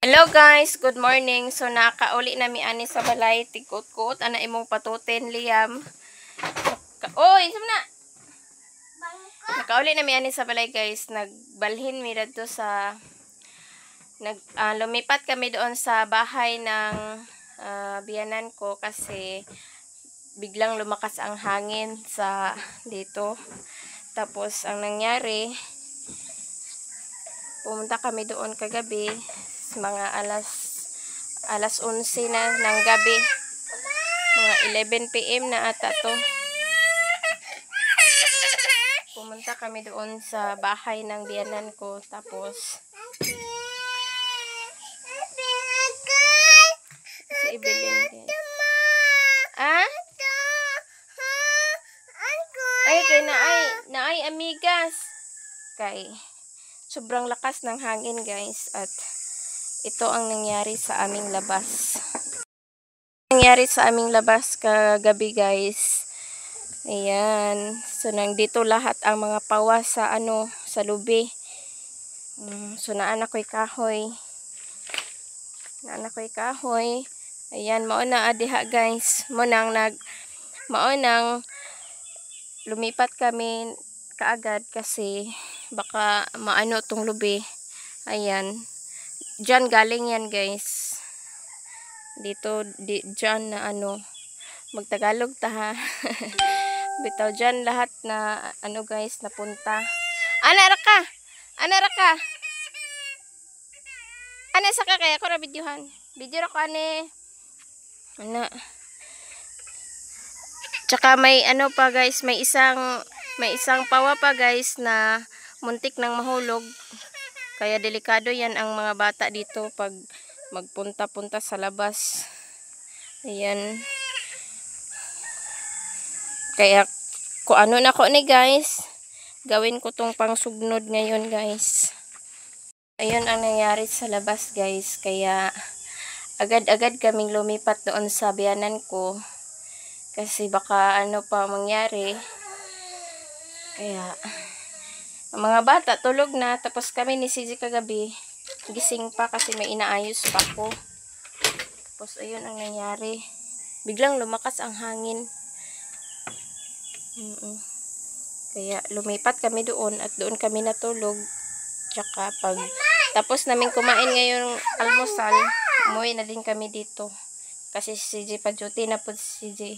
Hello guys, good morning. So nakauli nami ani sa balay tikot-kot ana imong patutin Liam. Oy, sumna. Nakauli nami ani sa balay guys. Nagbalhin mi dito sa lumipat kami doon sa bahay ng biyanan ko kasi biglang lumakas ang hangin sa dito. Tapos ang nangyari, pumunta kami doon kagabi mga alas 11 na ng gabi, mga 11 PM na ata to. Pumunta kami doon sa bahay ng biyanan ko. Tapos si Evelyn ay kay naay amigas kay sobrang lakas ng hangin guys, at ito ang nangyari sa aming labas. Nangyari sa aming labas kagabi guys. Ayan. So nandito lahat ang mga pawas sa sa lubi. So naanak ko'y kahoy. Ayan, mao na adiha guys. Mao nang lumipat kami kaagad kasi baka maano tong lubi. Ayan. Diyan galing yan guys. Diyan na magtagalog ta ha. Bitaw diyan lahat na guys napunta. Ana raka. Ana saka kaya ko ra videohan. Video ra ko ane. Ana. Tsaka may pa guys, may isang pawa pa guys na muntik nang mahulog. Kaya delikado yan ang mga bata dito pag magpunta-punta sa labas. Ayan. Kaya kung ano na ko ni guys, gawin ko tong pangsugnod ngayon guys. Ayun ang nangyari sa labas guys. Kaya agad-agad kaming lumipat doon sa biyanan ko. Kasi baka pa mangyari. Kaya ang mga bata tulog na, tapos kami ni CJ kagabi gising pa kasi may inaayos pa ko. Tapos ayun ang nangyari, biglang lumakas ang hangin. Kaya lumipat kami doon at doon kami natulog. Tsaka pag tapos namin kumain ngayong almusal, umuwi na din kami dito kasi si CJ pa duty na po, si CJ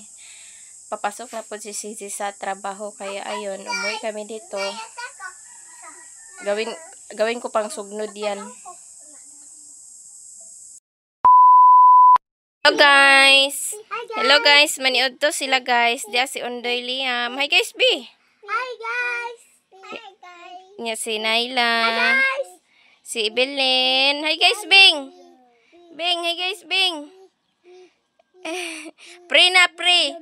papasok na po si CJ sa trabaho. Kaya ayun, umuwi kami dito. Gawin ko pang sugnod yan. Hello guys, maniod to sila guys. Diya si Ondoy Liam. Hi guys B. Hi guys. Nya si Naila. Hi guys. Si Evelyn. Hi guys Bing. Hi guys Bing. Pray na, pray.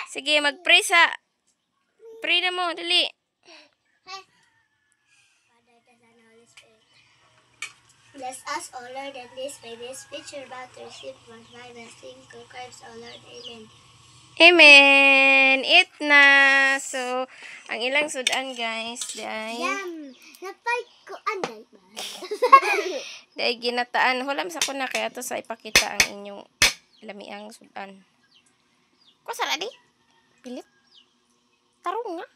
Sige, mag-pray sa. Pray na mo, dali. Bless us, O Lord, and this may be speech you're about to receive from my blessing to Christ, O Lord. Amen. Amen. Eat na. So, ang ilang sudan guys, day. Yum. Napay ko anday ba? Day ginataan. Hulam sa ko na kaya to sa ipakita ang inyong lamiang sudan. Ko sara di? Pilit. Tarong nga.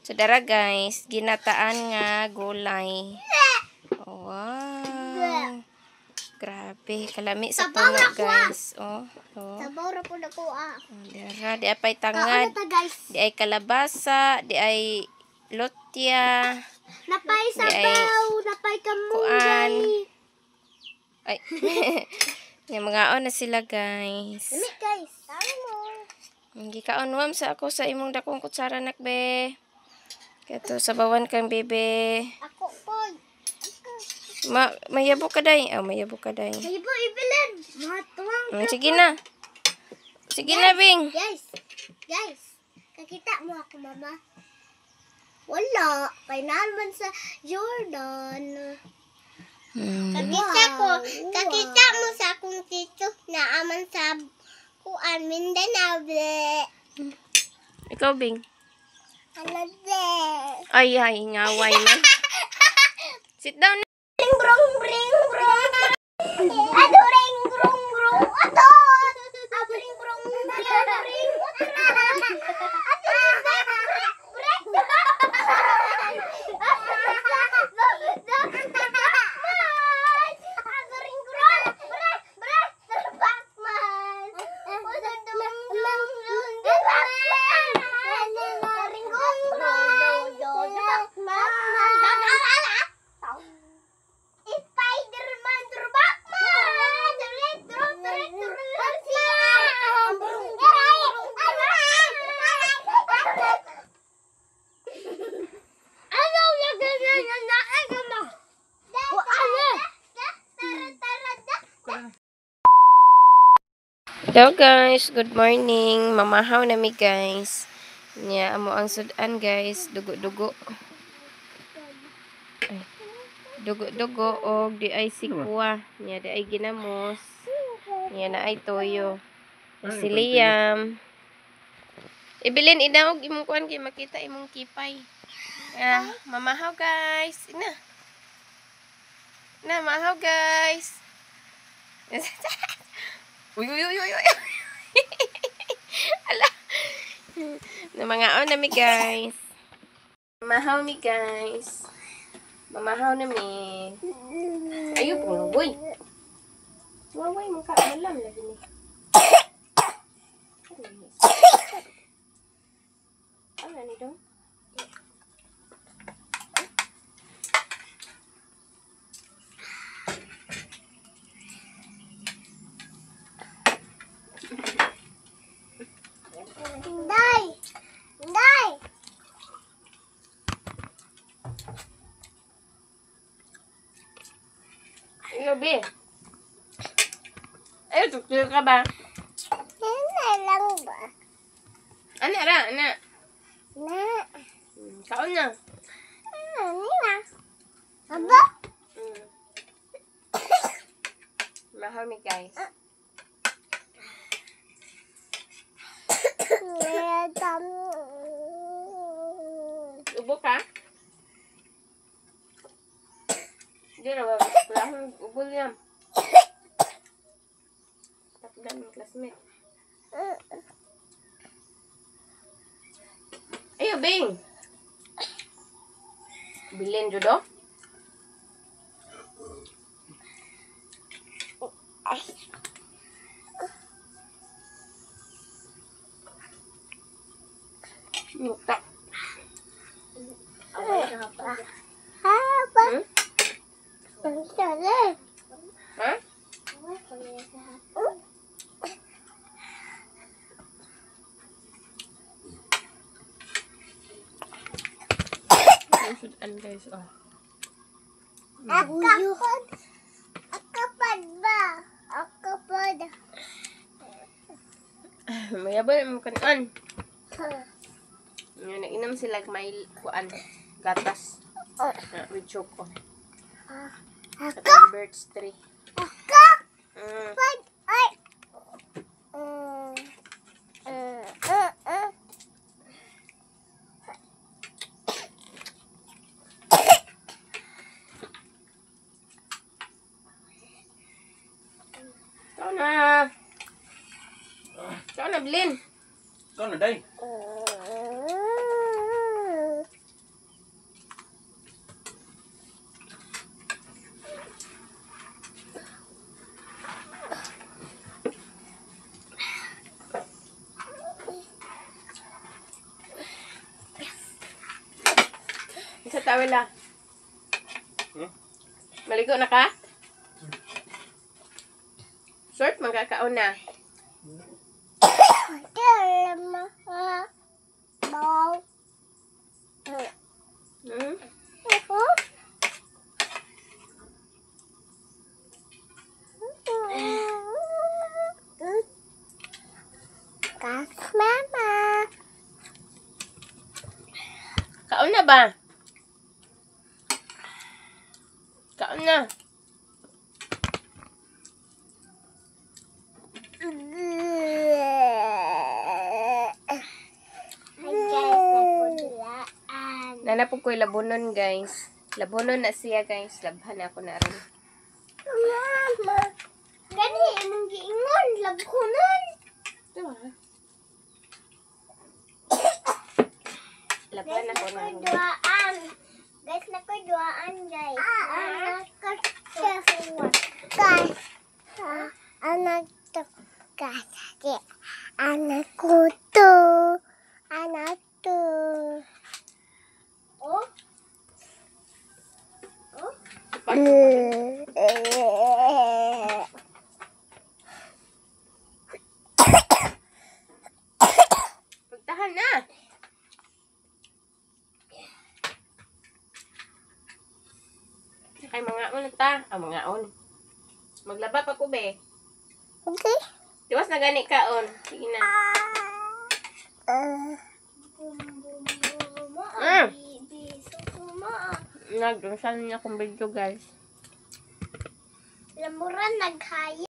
Saudara guys, ginataan nga gulay. Oh, wow. Grabe, kalami sa puno guys. Oh. Sabaw ra po na ko Dara, di ay tangad. Di ay kalabasa, di ay lotya. Napay sabaw, napay kamunggay. Ay. Yung mga na sila guys. Dami guys, tama mo. Hindi ka onwam sa ako sa imong dakong kutsara nakbe. Kato sabawan kang bebe. Ako po. Mayabo ka day. Mayabo ka day. Mayabo Evelyn. Matuwang. Sige na. Sige na Bing. Guys. Kakita mo ako mama. Wala. Final man sa Jordan. Kakita mo sa akong tito na aman sa kuan Mindanao. Ikaw Bing. Alade. Ay, ngaway man. Sit down. bring brong bring brong. Ato ring brong brong ato. Bring brong bring bring. Spider-Man Hello guys, good morning. Mamahaw na mi guys. Nya amo ang sudan guys, dugo-dugo. Ay, dugo-dugo og di ay sikwa. Nya di ay ginamos. Nya na ay toyo. Si Liam. Ibilin idawog imong kuan kay makita imong kipay. Mamahaw guys. Ina. Na mamahaw guys. Uy. Ala. Na mga on na mi guys. Mamahaw mi guys. Mamahaw na mi. Ayun po, boy. Waway mo ka malam lagi ni. Ano ni dong? Be. Ay, tukil ka ba? lang ba? Ana ra, ana. Na. Kaon na. Nila. Aba? Mahal mi guys. Ubo ka? Hindi na ba? Wala akong ubol yan. Takdan ng classmate. Ayo, Bing! Bilin judo? Muta. Apa? Ha? Sudan guys, oh. Akapad ba? Akapad. Mayabay mo kanon. Nainom sila may kuan gatas. With choco. Katong birds tree. Akapad. Ay. Kau na, Blin. Kau na, day. Isa tawel lah. Maligo na ka? Short, magkakaon na. Mama. Kaon na ba? Kaon na. Nanapog ko labunon guys. Labonon na siya, guys. Labhan ako na rin. Mama. Gani, anong giingon? Labkunan. Diba? Labhan ako na rin. Duaan. Guys, nakoy duaan, guys. Anak ko guys. Anak to. Guys. Anak ko to. Anak to. Oh? Oh? Pagtahan na! Ay, mga on ta. Mga on. Maglaba pa ko, be. Okay. Diwas na gani ka, on. Sige na. Nag-saan niya akong video, guys. Lamuran naghaya.